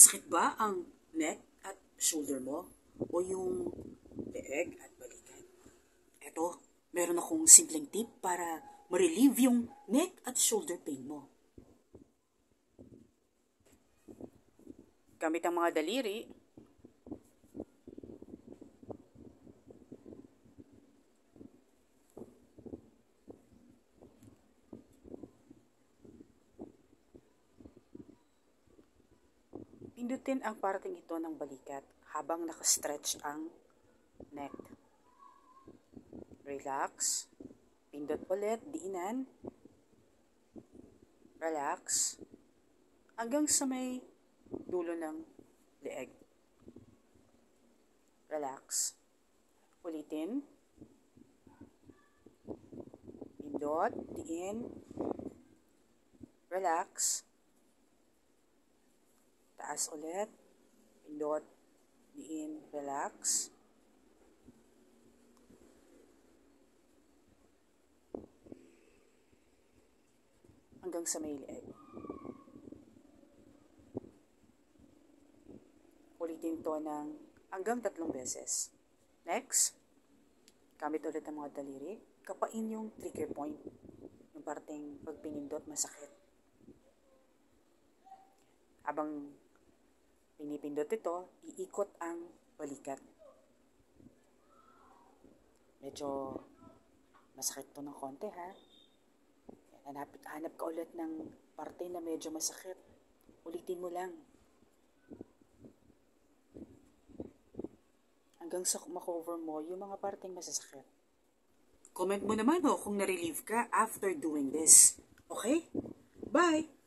Masakit ba ang neck at shoulder mo? O yung leeg at balikat? Eto, meron akong simpleng tip para ma-relieve yung neck at shoulder pain mo. Gamit ang mga daliri, pindutin ang parating ito ng balikat habang nakastretch ang neck. Relax. Pindot ulit, diinan. Relax. Hanggang sa may dulo ng leeg. Relax. Ulitin. Pindot, diin. Relax. Taas ulit. Pindot, diin, relax. Hanggang sa may leeg. Ulitin to ng hanggang 3 beses. Next, gamit ulit ang mga daliri. Kapain yung trigger point. Yung parteng pag pinindot, masakit. Habang pinipindot ito, iikot ang balikat. Medyo masakit to ng konti, ha? Hanap ka ulit ng parte na medyo masakit. Ulitin mo lang. Hanggang sa makover mo yung mga parteng masasakit. Comment mo naman kung na-relieve ka after doing this. Okay? Bye!